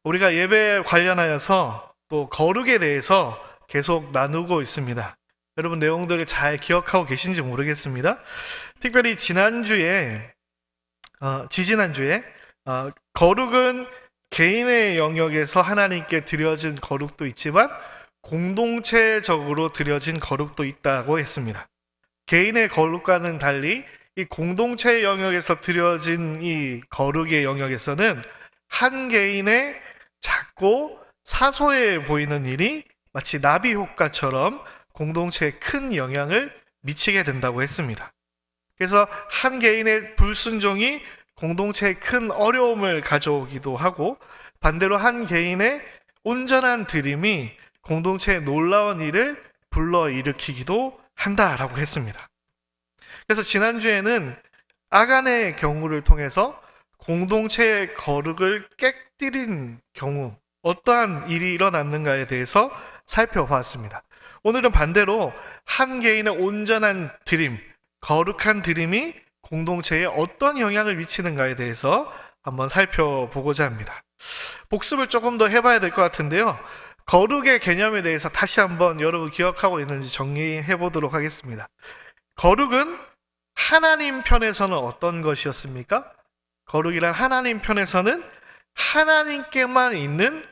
우리가 예배에 관련하여서 또 거룩에 대해서 계속 나누고 있습니다. 여러분 내용들을 잘 기억하고 계신지 모르겠습니다. 특별히 지난주에 지지난주에 거룩은 개인의 영역에서 하나님께 드려진 거룩도 있지만 공동체적으로 드려진 거룩도 있다고 했습니다. 개인의 거룩과는 달리 이 공동체 영역에서 드려진 이 거룩의 영역에서는 한 개인의 작고 사소해 보이는 일이 마치 나비 효과처럼 공동체에 큰 영향을 미치게 된다고 했습니다. 그래서 한 개인의 불순종이 공동체에 큰 어려움을 가져오기도 하고 반대로 한 개인의 온전한 드림이 공동체의 놀라운 일을 불러일으키기도 한다라고 했습니다. 그래서 지난주에는 아간의 경우를 통해서 공동체의 거룩을 깨뜨린 경우 어떠한 일이 일어났는가에 대해서 살펴보았습니다. 오늘은 반대로 한 개인의 온전한 드림, 거룩한 드림이 공동체에 어떤 영향을 미치는가에 대해서 한번 살펴보고자 합니다. 복습을 조금 더 해봐야 될 것 같은데요. 거룩의 개념에 대해서 다시 한번 여러분 기억하고 있는지 정리해 보도록 하겠습니다. 거룩은 하나님 편에서는 어떤 것이었습니까? 거룩이란 하나님 편에서는 하나님께만 있는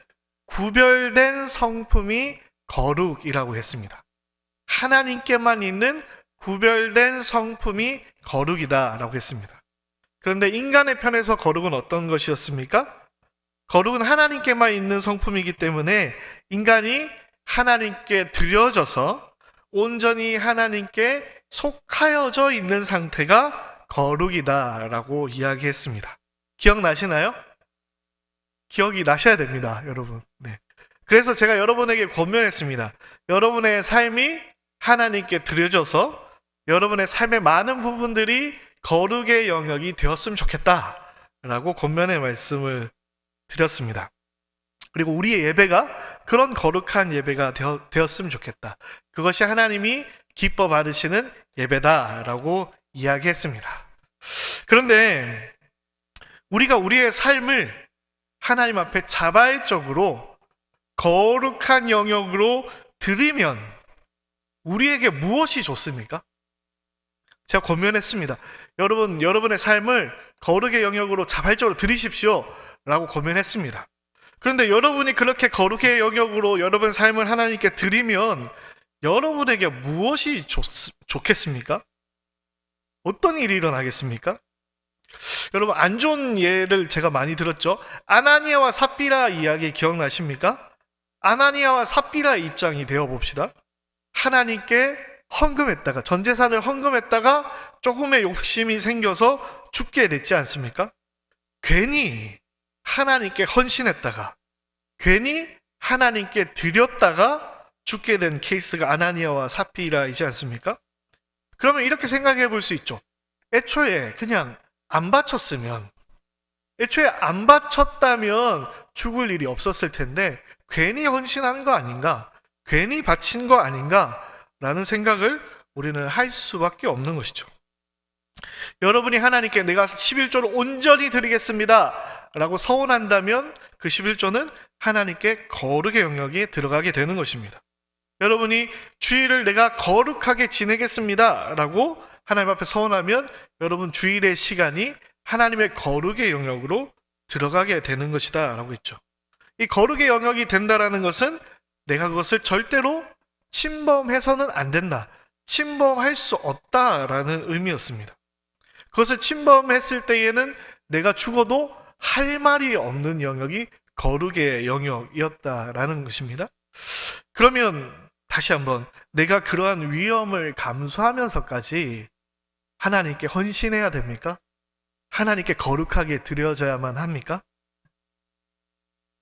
구별된 성품이 거룩이라고 했습니다. 하나님께만 있는 구별된 성품이 거룩이다라고 했습니다. 그런데 인간의 편에서 거룩은 어떤 것이었습니까? 거룩은 하나님께만 있는 성품이기 때문에 인간이 하나님께 드려져서 온전히 하나님께 속하여져 있는 상태가 거룩이다라고 이야기했습니다. 기억나시나요? 기억이 나셔야 됩니다, 여러분. 네. 그래서 제가 여러분에게 권면했습니다. 여러분의 삶이 하나님께 드려져서 여러분의 삶의 많은 부분들이 거룩의 영역이 되었으면 좋겠다라고 권면의 말씀을 드렸습니다. 그리고 우리의 예배가 그런 거룩한 예배가 되었으면 좋겠다. 그것이 하나님이 기뻐 받으시는 예배다라고 이야기했습니다. 그런데 우리가 우리의 삶을 하나님 앞에 자발적으로 거룩한 영역으로 드리면 우리에게 무엇이 좋습니까? 제가 권면했습니다. 여러분, 여러분의 삶을 거룩의 영역으로 자발적으로 드리십시오 라고 권면했습니다. 그런데 여러분이 그렇게 거룩의 영역으로 여러분의 삶을 하나님께 드리면 여러분에게 무엇이 좋겠습니까? 어떤 일이 일어나겠습니까? 여러분, 안 좋은 예를 제가 많이 들었죠. 아나니아와 삽비라 이야기 기억나십니까? 아나니아와 삽비라의 입장이 되어 봅시다. 하나님께 헌금했다가, 전 재산을 헌금했다가 조금의 욕심이 생겨서 죽게 됐지 않습니까? 괜히 하나님께 헌신했다가, 괜히 하나님께 드렸다가 죽게 된 케이스가 아나니아와 삽비라이지 않습니까? 그러면 이렇게 생각해 볼 수 있죠. 애초에 그냥 안 바쳤으면, 애초에 안 바쳤다면 죽을 일이 없었을 텐데 괜히 헌신한 거 아닌가, 괜히 바친 거 아닌가 라는 생각을 우리는 할 수밖에 없는 것이죠. 여러분이 하나님께 내가 11조를 온전히 드리겠습니다 라고 서원한다면 그 11조는 하나님께 거룩의 영역에 들어가게 되는 것입니다. 여러분이 주일을 내가 거룩하게 지내겠습니다 라고 하나님 앞에 서원하면 여러분 주일의 시간이 하나님의 거룩의 영역으로 들어가게 되는 것이다 라고 했죠. 이 거룩의 영역이 된다라는 것은 내가 그것을 절대로 침범해서는 안 된다, 침범할 수 없다라는 의미였습니다. 그것을 침범했을 때에는 내가 죽어도 할 말이 없는 영역이 거룩의 영역이었다라는 것입니다. 그러면 다시 한번, 내가 그러한 위험을 감수하면서까지 하나님께 헌신해야 됩니까? 하나님께 거룩하게 드려져야만 합니까?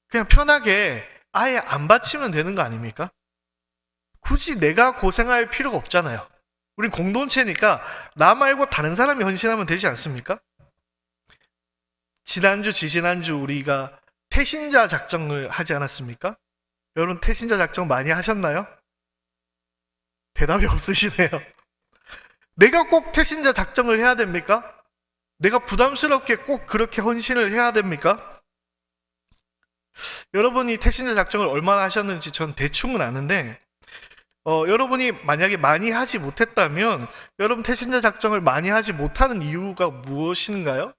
그냥 편하게 아예 안 바치면 되는 거 아닙니까? 굳이 내가 고생할 필요가 없잖아요. 우린 공동체니까 나 말고 다른 사람이 헌신하면 되지 않습니까? 지난주, 지지난주 우리가 태신자 작정을 하지 않았습니까? 여러분 태신자 작정 많이 하셨나요? 대답이 없으시네요. 내가 꼭 태신자 작정을 해야 됩니까? 내가 부담스럽게 꼭 그렇게 헌신을 해야 됩니까? 여러분이 태신자 작정을 얼마나 하셨는지 전 대충은 아는데 여러분이 만약에 많이 하지 못했다면 여러분 태신자 작정을 많이 하지 못하는 이유가 무엇인가요?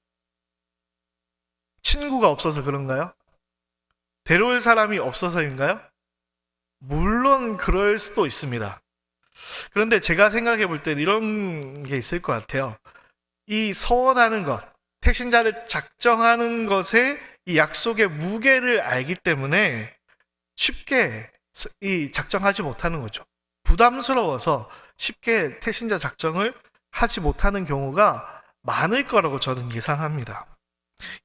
친구가 없어서 그런가요? 데려올 사람이 없어서인가요? 물론 그럴 수도 있습니다. 그런데 제가 생각해 볼 땐 이런 게 있을 것 같아요. 이 서원하는 것, 태신자를 작정하는 것에 이 약속의 무게를 알기 때문에 쉽게 이 작정하지 못하는 거죠. 부담스러워서 쉽게 태신자 작정을 하지 못하는 경우가 많을 거라고 저는 예상합니다.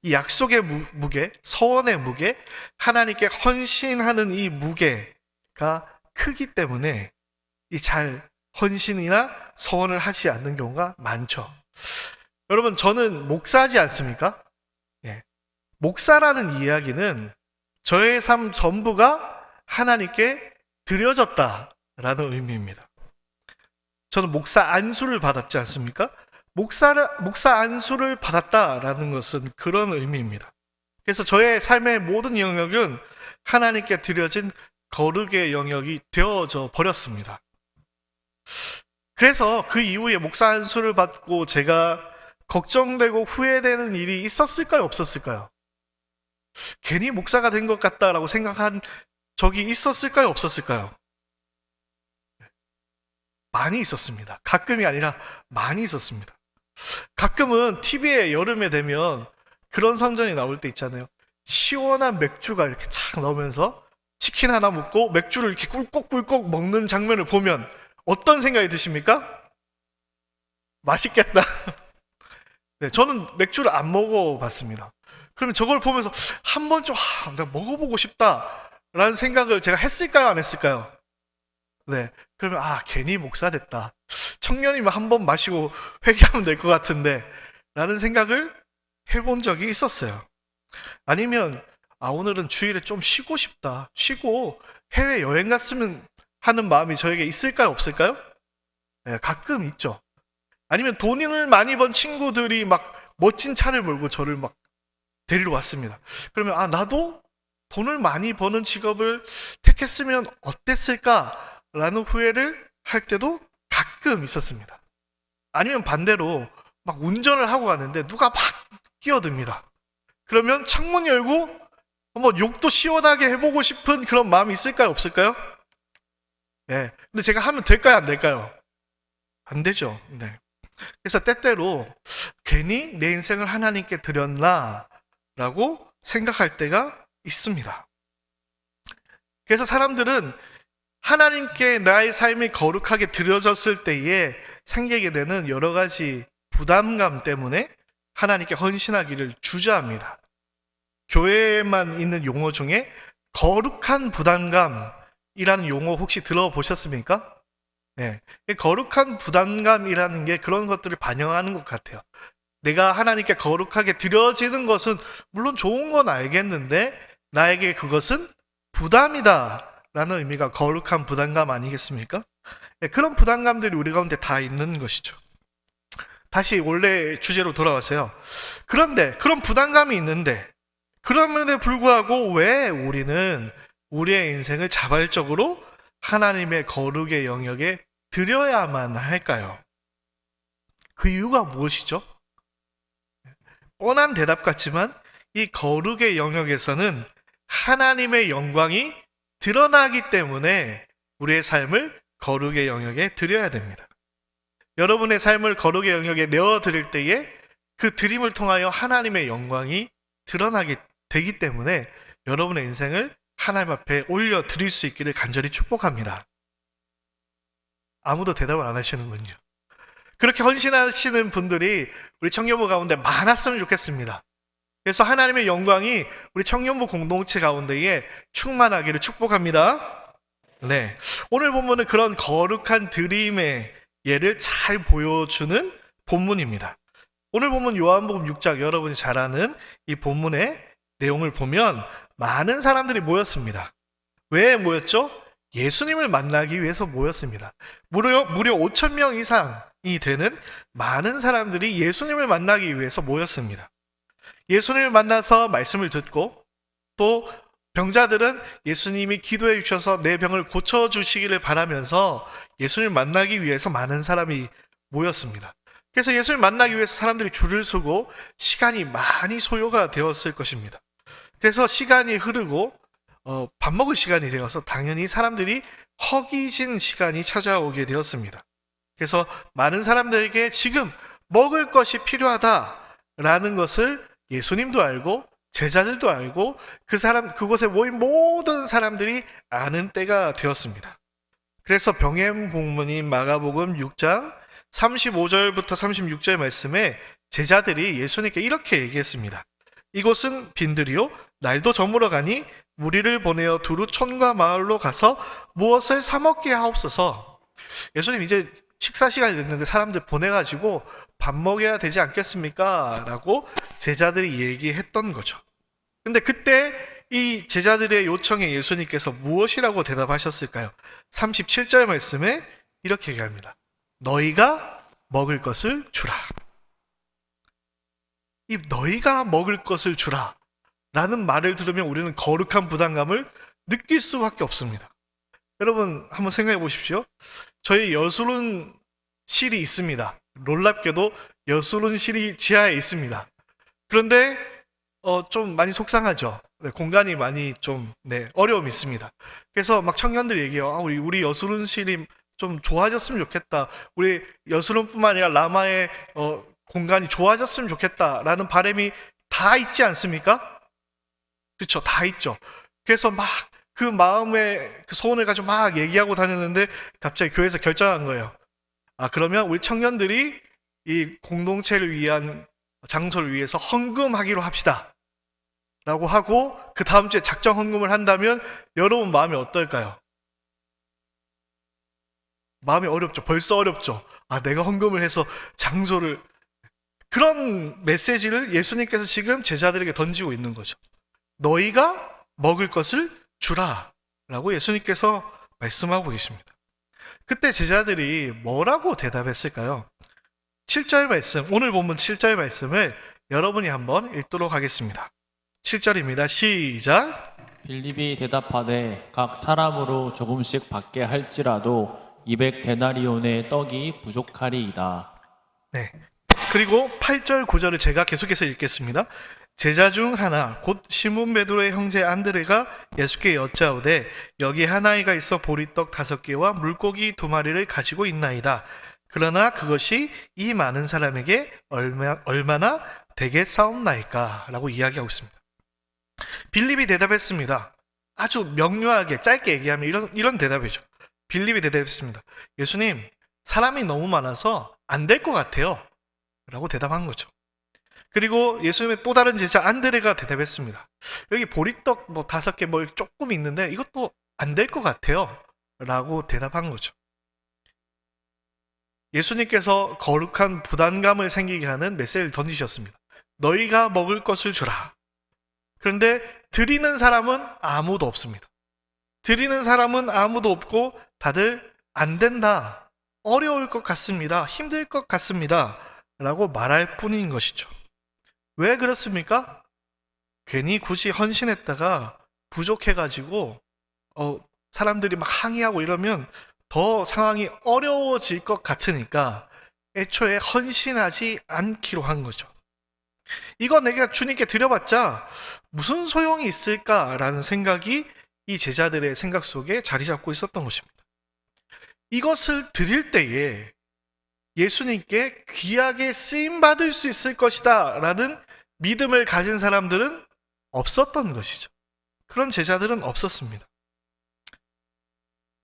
이 약속의 무게, 서원의 무게, 하나님께 헌신하는 이 무게가 크기 때문에 이 잘 헌신이나 서원을 하지 않는 경우가 많죠. 여러분, 저는 목사지 않습니까? 예. 목사라는 이야기는 저의 삶 전부가 하나님께 드려졌다라는 의미입니다. 저는 목사 안수를 받았지 않습니까? 목사 안수를 받았다라는 것은 그런 의미입니다. 그래서 저의 삶의 모든 영역은 하나님께 드려진 거룩의 영역이 되어져 버렸습니다. 그래서 그 이후에 목사 안수를 받고 제가 걱정되고 후회되는 일이 있었을까요? 없었을까요? 괜히 목사가 된 것 같다라고 생각한 적이 있었을까요? 없었을까요? 많이 있었습니다. 가끔이 아니라 많이 있었습니다. 가끔은 TV에 여름에 되면 그런 선전이 나올 때 있잖아요. 시원한 맥주가 이렇게 착 나오면서 치킨 하나 먹고 맥주를 이렇게 꿀꺽꿀꺽 먹는 장면을 보면 어떤 생각이 드십니까? 맛있겠다. 네, 저는 맥주를 안 먹어봤습니다. 그러면 저걸 보면서 한 번쯤 내가 먹어보고 싶다라는 생각을 제가 했을까요? 안 했을까요? 네, 그러면 괜히 목사 됐다. 청년이면 한 번 마시고 회개하면 될 것 같은데 라는 생각을 해본 적이 있었어요. 아니면 오늘은 주일에 좀 쉬고 싶다. 쉬고 해외여행 갔으면 하는 마음이 저에게 있을까요? 없을까요? 네, 가끔 있죠. 아니면 돈을 많이 번 친구들이 막 멋진 차를 몰고 저를 막 데리러 왔습니다. 그러면 나도 돈을 많이 버는 직업을 택했으면 어땠을까라는 후회를 할 때도 가끔 있었습니다. 아니면 반대로 막 운전을 하고 가는데 누가 막 끼어듭니다. 그러면 창문 열고 한번 욕도 시원하게 해보고 싶은 그런 마음이 있을까요? 없을까요? 네. 근데 제가 하면 될까요? 안 될까요? 안 되죠. 네. 그래서 때때로 괜히 내 인생을 하나님께 드렸나 라고 생각할 때가 있습니다. 그래서 사람들은 하나님께 나의 삶이 거룩하게 드려졌을 때에 생기게 되는 여러 가지 부담감 때문에 하나님께 헌신하기를 주저합니다. 교회에만 있는 용어 중에 거룩한 부담감이라는 용어 혹시 들어보셨습니까? 네. 거룩한 부담감이라는 게 그런 것들을 반영하는 것 같아요. 내가 하나님께 거룩하게 드려지는 것은 물론 좋은 건 알겠는데 나에게 그것은 부담이다 라는 의미가 거룩한 부담감 아니겠습니까? 네, 그런 부담감들이 우리 가운데 다 있는 것이죠. 다시 원래 주제로 돌아와서요. 그런데 그런 부담감이 있는데 그럼에도 불구하고 왜 우리는 우리의 인생을 자발적으로 하나님의 거룩의 영역에 드려야만 할까요? 그 이유가 무엇이죠? 뻔한 대답 같지만 이 거룩의 영역에서는 하나님의 영광이 드러나기 때문에 우리의 삶을 거룩의 영역에 드려야 됩니다. 여러분의 삶을 거룩의 영역에 내어드릴 때에 그 드림을 통하여 하나님의 영광이 드러나게 되기 때문에 여러분의 인생을 하나님 앞에 올려드릴 수 있기를 간절히 축복합니다. 아무도 대답을 안 하시는군요. 그렇게 헌신하시는 분들이 우리 청년부 가운데 많았으면 좋겠습니다. 그래서 하나님의 영광이 우리 청년부 공동체 가운데에 충만하기를 축복합니다. 네, 오늘 본문은 그런 거룩한 드림의 예를 잘 보여주는 본문입니다. 오늘 본문 요한복음 6장 여러분이 잘 아는 이 본문의 내용을 보면 많은 사람들이 모였습니다. 왜 모였죠? 예수님을 만나기 위해서 모였습니다. 무려 5,000명 이상이 되는 많은 사람들이 예수님을 만나기 위해서 모였습니다. 예수님을 만나서 말씀을 듣고 또 병자들은 예수님이 기도해 주셔서 내 병을 고쳐주시기를 바라면서 예수님을 만나기 위해서 많은 사람이 모였습니다. 그래서 예수님을 만나기 위해서 사람들이 줄을 서고 시간이 많이 소요가 되었을 것입니다. 그래서 시간이 흐르고 밥 먹을 시간이 되어서 당연히 사람들이 허기진 시간이 찾아오게 되었습니다. 그래서 많은 사람들에게 지금 먹을 것이 필요하다라는 것을 예수님도 알고 제자들도 알고 그곳에 모인 모든 사람들이 아는 때가 되었습니다. 그래서 병행 복문인 마가복음 6장 35절부터 36절 말씀에 제자들이 예수님께 이렇게 얘기했습니다. 이곳은 빈들이요 날도 저물어 가니 무리를 보내어 두루 촌과 마을로 가서 무엇을 사 먹게 하옵소서. 예수님 이제 식사 시간이 됐는데 사람들 보내가지고 밥 먹여야 되지 않겠습니까? 라고 제자들이 얘기했던 거죠. 근데 그때 이 제자들의 요청에 예수님께서 무엇이라고 대답하셨을까요? 37절 말씀에 이렇게 얘기합니다. 너희가 먹을 것을 주라. 이 너희가 먹을 것을 주라 라는 말을 들으면 우리는 거룩한 부담감을 느낄 수밖에 없습니다. 여러분 한번 생각해 보십시오. 저희 여술원실이 있습니다. 놀랍게도 여술원실이 지하에 있습니다. 그런데 좀 많이 속상하죠. 네, 공간이 많이 좀 어려움이 있습니다. 그래서 막 청년들이 얘기해요. 우리 여술원실이 좀 좋아졌으면 좋겠다. 우리 여술원뿐만 아니라 라마의 공간이 좋아졌으면 좋겠다라는 바람이 다 있지 않습니까? 그렇죠, 다 있죠. 그래서 막 그 마음의 그 소원을 가지고 막 얘기하고 다녔는데 갑자기 교회에서 결정한 거예요. 그러면 우리 청년들이 이 공동체를 위한 장소를 위해서 헌금하기로 합시다. 라고 하고 그 다음 주에 작정 헌금을 한다면 여러분 마음이 어떨까요? 마음이 어렵죠. 벌써 어렵죠. 내가 헌금을 해서 장소를 그런 메시지를 예수님께서 지금 제자들에게 던지고 있는 거죠. 너희가 먹을 것을 주라 라고 예수님께서 말씀하고 계십니다. 그때 제자들이 뭐라고 대답했을까요? 7절 말씀, 오늘 본문 7절 말씀을 여러분이 한번 읽도록 하겠습니다. 7절입니다. 시작. 빌립이 대답하되 각 사람으로 조금씩 받게 할지라도 200데나리온의 떡이 부족하리이다. 네. 그리고 8절 9절을 제가 계속해서 읽겠습니다. 제자 중 하나 곧 시몬 베드로의 형제 안드레가 예수께 여짜오되 여기 한 아이가 있어 보리떡 5개와 물고기 2마리를 가지고 있나이다. 그러나 그것이 이 많은 사람에게 얼마나 되겠사옵나이까? 라고 이야기하고 있습니다. 빌립이 대답했습니다. 아주 명료하게 짧게 얘기하면 이런 대답이죠. 빌립이 대답했습니다. 예수님, 사람이 너무 많아서 안 될 것 같아요. 라고 대답한 거죠. 그리고 예수님의 또 다른 제자 안드레가 대답했습니다. 여기 보리떡 5개 조금 있는데 이것도 안 될 것 같아요. 라고 대답한 거죠. 예수님께서 거룩한 부담감을 생기게 하는 메시지를 던지셨습니다. 너희가 먹을 것을 주라. 그런데 드리는 사람은 아무도 없습니다. 드리는 사람은 아무도 없고 다들 안 된다. 어려울 것 같습니다. 힘들 것 같습니다. 라고 말할 뿐인 것이죠. 왜 그렇습니까? 괜히 굳이 헌신했다가 부족해가지고 사람들이 막 항의하고 이러면 더 상황이 어려워질 것 같으니까 애초에 헌신하지 않기로 한 거죠. 이거 내가 주님께 드려봤자 무슨 소용이 있을까라는 생각이 이 제자들의 생각 속에 자리 잡고 있었던 것입니다. 이것을 드릴 때에 예수님께 귀하게 쓰임받을 수 있을 것이다 라는 믿음을 가진 사람들은 없었던 것이죠. 그런 제자들은 없었습니다.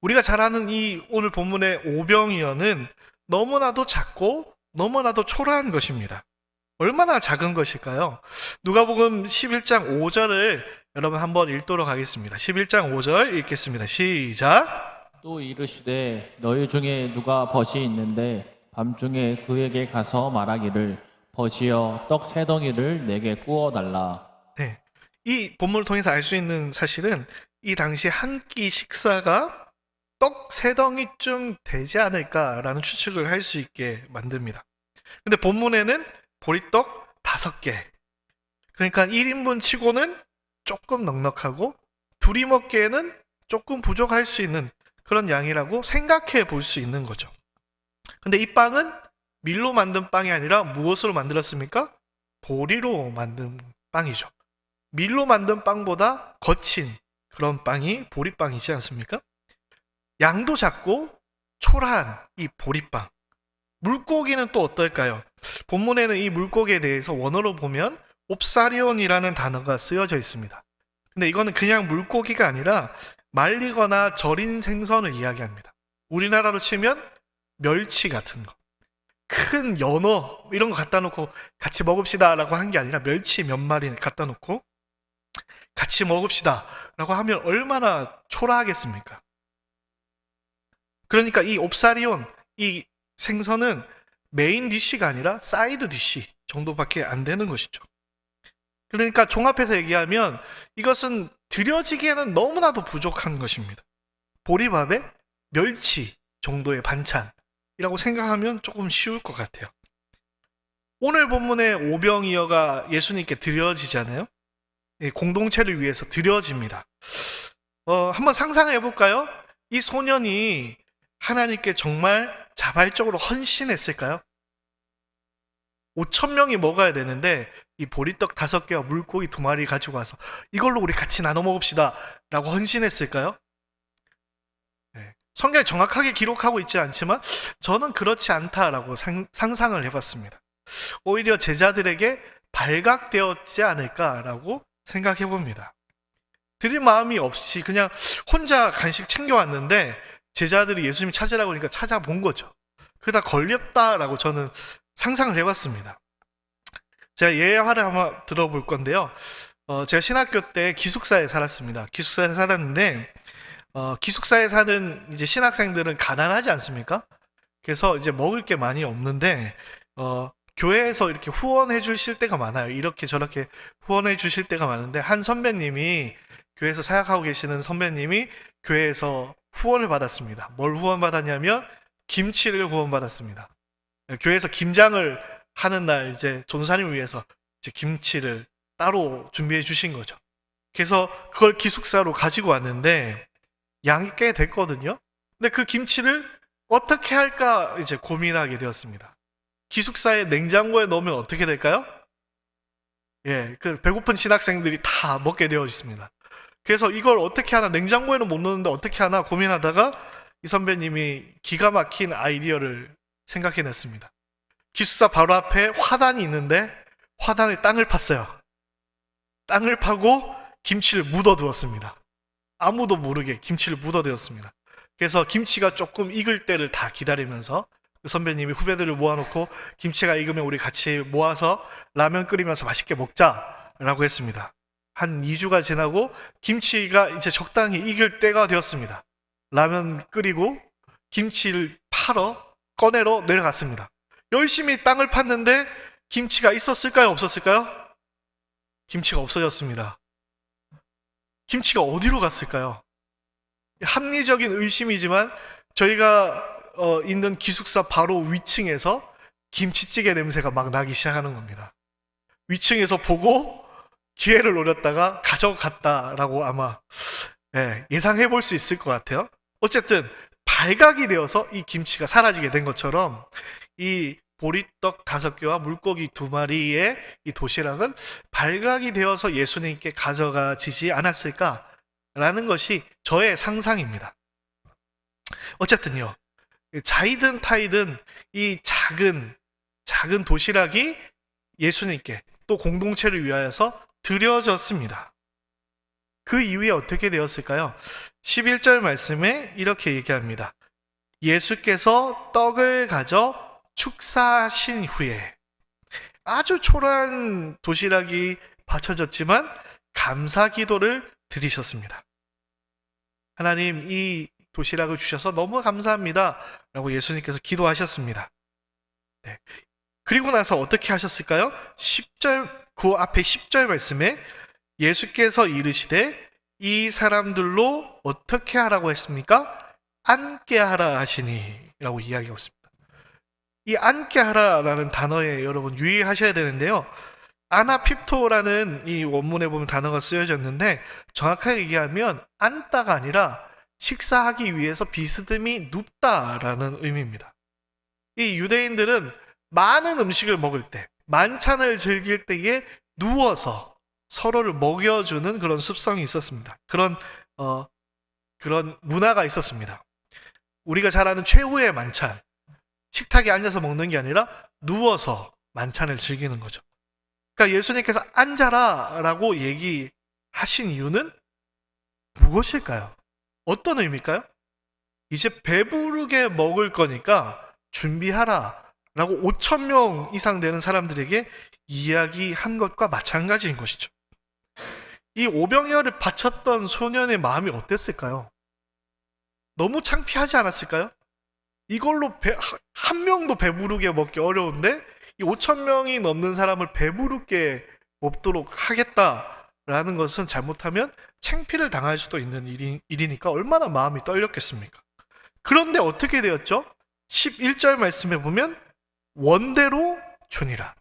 우리가 잘 아는 이 오늘 본문의 오병이어는 너무나도 작고 너무나도 초라한 것입니다. 얼마나 작은 것일까요? 누가복음 11장 5절을 여러분 한번 읽도록 하겠습니다. 11장 5절 읽겠습니다. 시작. 또 이르시되 너희 중에 누가 벗이 있는데 밤중에 그에게 가서 말하기를 벗이여 떡 3덩이를 내게 구워달라. 네, 이 본문을 통해서 알 수 있는 사실은 이 당시 한 끼 식사가 떡 3덩이쯤 되지 않을까라는 추측을 할 수 있게 만듭니다. 근데 본문에는 보리떡 5개. 그러니까 1인분 치고는 조금 넉넉하고 둘이 먹기에는 조금 부족할 수 있는 그런 양이라고 생각해 볼 수 있는 거죠. 근데 이 빵은 밀로 만든 빵이 아니라 무엇으로 만들었습니까? 보리로 만든 빵이죠. 밀로 만든 빵보다 거친 그런 빵이 보리빵이지 않습니까? 양도 작고 초라한 이 보리빵. 물고기는 또 어떨까요? 본문에는 이 물고기에 대해서 원어로 보면 옵사리온이라는 단어가 쓰여져 있습니다. 근데 이거는 그냥 물고기가 아니라 말리거나 절인 생선을 이야기합니다. 우리나라로 치면 멸치 같은 거. 큰 연어 이런 거 갖다 놓고 같이 먹읍시다 라고 한 게 아니라 멸치 몇 마리 갖다 놓고 같이 먹읍시다 라고 하면 얼마나 초라하겠습니까? 그러니까 이 옵사리온, 이 생선은 메인 디쉬가 아니라 사이드 디쉬 정도밖에 안 되는 것이죠. 그러니까 종합해서 얘기하면 이것은 드려지기에는 너무나도 부족한 것입니다. 보리밥에 멸치 정도의 반찬이라고 생각하면 조금 쉬울 것 같아요. 오늘 본문의 오병이어가 예수님께 드려지잖아요. 공동체를 위해서 드려집니다. 한번 상상해 볼까요? 이 소년이 하나님께 정말 자발적으로 헌신했을까요? 5,000명이 먹어야 되는데 이 보리떡 5개와 물고기 2마리 가지고 와서 이걸로 우리 같이 나눠 먹읍시다 라고 헌신했을까요? 성경에 정확하게 기록하고 있지 않지만 저는 그렇지 않다라고 상상을 해봤습니다. 오히려 제자들에게 발각되었지 않을까라고 생각해 봅니다. 드릴 마음이 없이 그냥 혼자 간식 챙겨왔는데 제자들이 예수님 찾으라고 하니까 찾아본 거죠. 그러다 걸렸다라고 저는 상상을 해봤습니다. 제가 예화를 한번 들어볼 건데요. 제가 신학교 때 기숙사에 살았습니다. 기숙사에 살았는데 기숙사에 사는 이제 신학생들은 가난하지 않습니까? 그래서 이제 먹을 게 많이 없는데 교회에서 이렇게 후원해 주실 때가 많아요. 이렇게 저렇게 후원해 주실 때가 많은데 한 선배님이 교회에서 사역하고 계시는 선배님이 교회에서 후원을 받았습니다. 뭘 후원받았냐면 김치를 후원받았습니다. 교회에서 김장을 하는 날 이제 전도사님을 위해서 이제 김치를 따로 준비해 주신 거죠. 그래서 그걸 기숙사로 가지고 왔는데 양이 꽤 됐거든요. 근데 그 김치를 어떻게 할까 이제 고민하게 되었습니다. 기숙사에 냉장고에 넣으면 어떻게 될까요? 그 배고픈 신학생들이 다 먹게 되어 있습니다. 그래서 이걸 어떻게 하나, 냉장고에는 못 넣는데 어떻게 하나 고민하다가 이 선배님이 기가 막힌 아이디어를 생각해냈습니다. 기숙사 바로 앞에 화단이 있는데 화단에 땅을 팠어요. 땅을 파고 김치를 묻어두었습니다. 아무도 모르게 김치를 묻어두었습니다. 그래서 김치가 조금 익을 때를 다 기다리면서 그 선배님이 후배들을 모아놓고 김치가 익으면 우리 같이 모아서 라면 끓이면서 맛있게 먹자라고 했습니다. 한 2주가 지나고 김치가 이제 적당히 익을 때가 되었습니다. 라면 끓이고 김치를 팔어 꺼내러 내려갔습니다. 열심히 땅을 팠는데 김치가 있었을까요? 없었을까요? 김치가 없어졌습니다. 김치가 어디로 갔을까요? 합리적인 의심이지만 저희가 있는 기숙사 바로 위층에서 김치찌개 냄새가 막 나기 시작하는 겁니다. 위층에서 보고 기회를 노렸다가 가져갔다라고 아마 예상해 볼 수 있을 것 같아요. 어쨌든 발각이 되어서 이 김치가 사라지게 된 것처럼 이 보리떡 5개와 물고기 2마리의 이 도시락은 발각이 되어서 예수님께 가져가지지 않았을까라는 것이 저의 상상입니다. 어쨌든요, 자이든 타이든 이 작은 도시락이 예수님께 또 공동체를 위하여서 드려졌습니다. 그 이후에 어떻게 되었을까요? 11절 말씀에 이렇게 얘기합니다. 예수께서 떡을 가져 축사하신 후에 아주 초라한 도시락이 바쳐졌지만 감사 기도를 드리셨습니다. 하나님, 이 도시락을 주셔서 너무 감사합니다 라고 예수님께서 기도하셨습니다. 그리고 나서 어떻게 하셨을까요? 10절, 그 앞에 10절 말씀에 예수께서 이르시되 이 사람들로 어떻게 하라고 했습니까? 앉게 하라 하시니 라고 이야기하고 있습니다. 이 앉게 하라라는 단어에 여러분 유의하셔야 되는데요. 아나핍토라는 이 원문에 보면 단어가 쓰여졌는데 정확하게 얘기하면 앉다가 아니라 식사하기 위해서 비스듬히 눕다라는 의미입니다. 이 유대인들은 많은 음식을 먹을 때, 만찬을 즐길 때에 누워서 서로를 먹여주는 그런 습성이 있었습니다. 그런 문화가 있었습니다. 우리가 잘 아는 최후의 만찬, 식탁에 앉아서 먹는 게 아니라 누워서 만찬을 즐기는 거죠. 그러니까 예수님께서 앉아라 라고 얘기하신 이유는 무엇일까요? 어떤 의미일까요? 이제 배부르게 먹을 거니까 준비하라 라고 5,000명 이상 되는 사람들에게 이야기한 것과 마찬가지인 것이죠. 이 오병이어를 바쳤던 소년의 마음이 어땠을까요? 너무 창피하지 않았을까요? 이걸로 한 명도 배부르게 먹기 어려운데 이 5,000명이 넘는 사람을 배부르게 먹도록 하겠다라는 것은 잘못하면 창피를 당할 수도 있는 일이니까 얼마나 마음이 떨렸겠습니까? 그런데 어떻게 되었죠? 11절 말씀에 보면 원대로 주니라.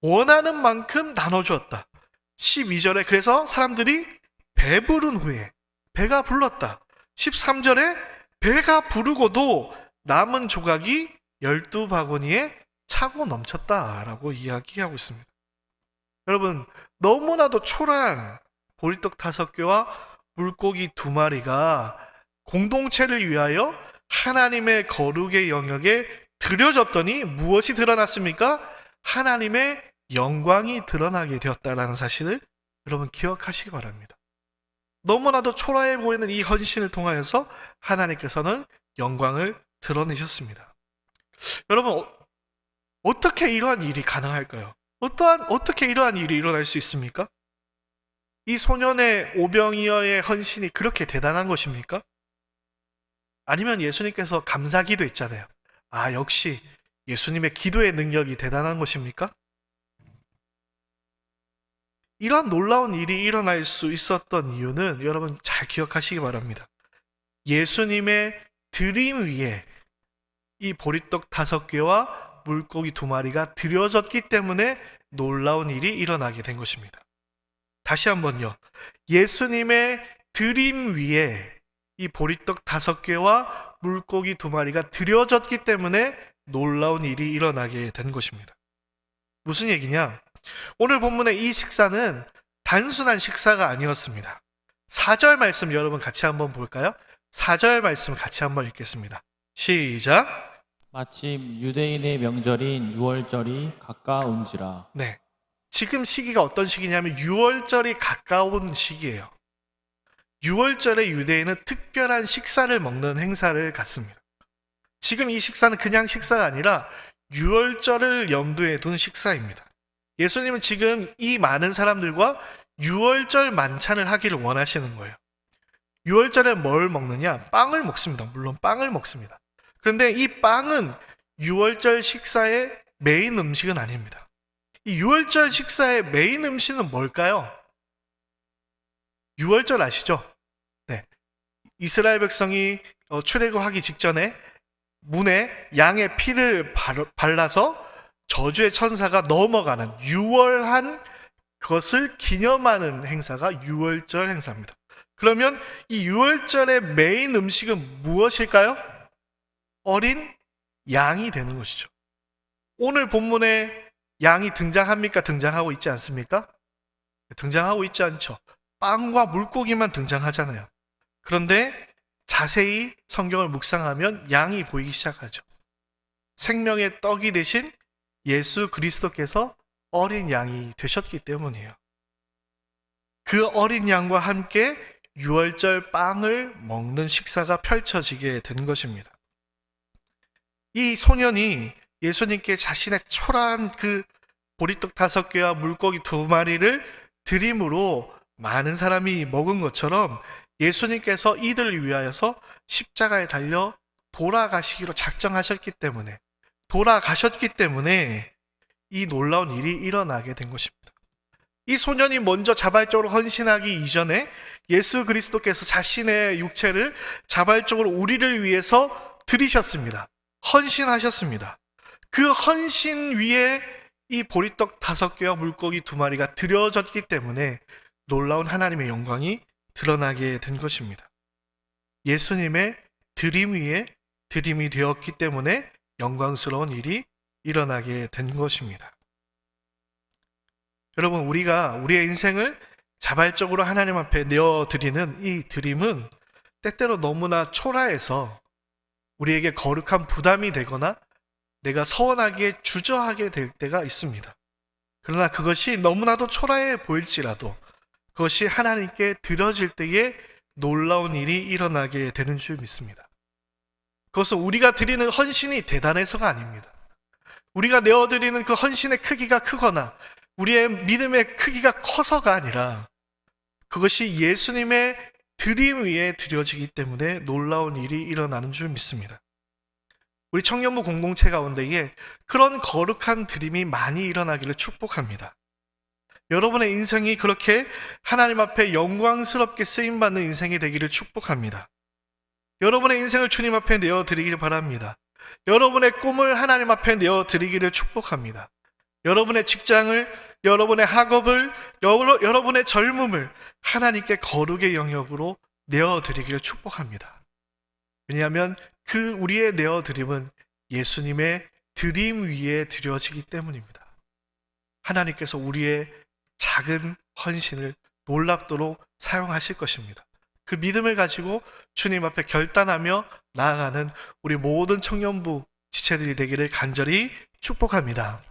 원하는 만큼 나눠주었다. 12절에 그래서 사람들이 배부른 후에 배가 불렀다. 13절에 배가 부르고도 남은 조각이 12바구니에 차고 넘쳤다라고 이야기하고 있습니다. 여러분, 너무나도 초라한 보리떡 5개와 물고기 2마리가 공동체를 위하여 하나님의 거룩의 영역에 드려졌더니 무엇이 드러났습니까? 하나님의 영광이 드러나게 되었다라는 사실을 여러분 기억하시기 바랍니다. 너무나도 초라해 보이는 이 헌신을 통하여서 하나님께서는 영광을 드러내셨습니다. 여러분, 어떻게 이러한 일이 가능할까요? 어떻게 이러한 일이 일어날 수 있습니까? 이 소년의 오병이어의 헌신이 그렇게 대단한 것입니까? 아니면 예수님께서 감사기도 했잖아요. 아, 역시 예수님의 기도의 능력이 대단한 것입니까? 이러한 놀라운 일이 일어날 수 있었던 이유는 여러분 잘 기억하시기 바랍니다. 예수님의 드림 위에 이 보리떡 5개와 물고기 2마리가 드려졌기 때문에 놀라운 일이 일어나게 된 것입니다. 다시 한번요. 예수님의 드림 위에 이 보리떡 5개와 물고기 2마리가 드려졌기 때문에 놀라운 일이 일어나게 된 것입니다. 무슨 얘기냐? 오늘 본문의 이 식사는 단순한 식사가 아니었습니다. 4절 말씀 여러분 같이 한번 볼까요? 4절 말씀 같이 한번 읽겠습니다. 시작! 마침 유대인의 명절인 유월절이 가까운지라. 네, 지금 시기가 어떤 시기냐면 6월절이 가까운 시기예요. 6월절에 유대인은 특별한 식사를 먹는 행사를 갖습니다. 지금 이 식사는 그냥 식사가 아니라 6월절을 염두에 둔 식사입니다. 예수님은 지금 이 많은 사람들과 6월절 만찬을 하기를 원하시는 거예요. 6월절에 뭘 먹느냐? 빵을 먹습니다. 물론 빵을 먹습니다. 그런데 이 빵은 6월절 식사의 메인 음식은 아닙니다. 이 6월절 식사의 메인 음식은 뭘까요? 6월절 아시죠? 네. 이스라엘 백성이 출애굽하기 직전에 문에 양의 피를 발라서 저주의 천사가 넘어가는 유월한 것을 기념하는 행사가 6월절 행사입니다. 그러면 이 6월절의 메인 음식은 무엇일까요? 어린 양이 되는 것이죠. 오늘 본문에 양이 등장합니까? 등장하고 있지 않습니까? 등장하고 있지 않죠. 빵과 물고기만 등장하잖아요. 그런데 자세히 성경을 묵상하면 양이 보이기 시작하죠. 생명의 떡이 되신 예수 그리스도께서 어린 양이 되셨기 때문이에요. 그 어린 양과 함께 6월절 빵을 먹는 식사가 펼쳐지게 된 것입니다. 이 소년이 예수님께 자신의 초라한 그 보리떡 5개와 물고기 2마리를 드림으로 많은 사람이 먹은 것처럼 예수님께서 이들을 위하여서 십자가에 달려 돌아가시기로 작정하셨기 때문에 이 놀라운 일이 일어나게 된 것입니다. 이 소년이 먼저 자발적으로 헌신하기 이전에 예수 그리스도께서 자신의 육체를 자발적으로 우리를 위해서 드리셨습니다. 헌신하셨습니다. 그 헌신 위에 이 보리떡 5개와 물고기 2마리가 드려졌기 때문에 놀라운 하나님의 영광이 드러나게 된 것입니다. 예수님의 드림 위에 드림이 되었기 때문에 영광스러운 일이 일어나게 된 것입니다. 여러분, 우리가 우리의 인생을 자발적으로 하나님 앞에 내어드리는 이 드림은 때때로 너무나 초라해서 우리에게 거룩한 부담이 되거나 내가 서운하게 주저하게 될 때가 있습니다. 그러나 그것이 너무나도 초라해 보일지라도 그것이 하나님께 드려질 때에 놀라운 일이 일어나게 되는 줄 믿습니다. 그것은 우리가 드리는 헌신이 대단해서가 아닙니다. 우리가 내어드리는 그 헌신의 크기가 크거나 우리의 믿음의 크기가 커서가 아니라 그것이 예수님의 드림 위에 드려지기 때문에 놀라운 일이 일어나는 줄 믿습니다. 우리 청년부 공동체 가운데에 그런 거룩한 드림이 많이 일어나기를 축복합니다. 여러분의 인생이 그렇게 하나님 앞에 영광스럽게 쓰임받는 인생이 되기를 축복합니다. 여러분의 인생을 주님 앞에 내어드리기를 바랍니다. 여러분의 꿈을 하나님 앞에 내어드리기를 축복합니다. 여러분의 직장을, 여러분의 학업을, 여러분의 젊음을 하나님께 거룩의 영역으로 내어드리기를 축복합니다. 왜냐하면 그 우리의 내어드림은 예수님의 드림 위에 드려지기 때문입니다. 하나님께서 우리의 작은 헌신을 놀랍도록 사용하실 것입니다. 그 믿음을 가지고 주님 앞에 결단하며 나아가는 우리 모든 청년부 지체들이 되기를 간절히 축복합니다.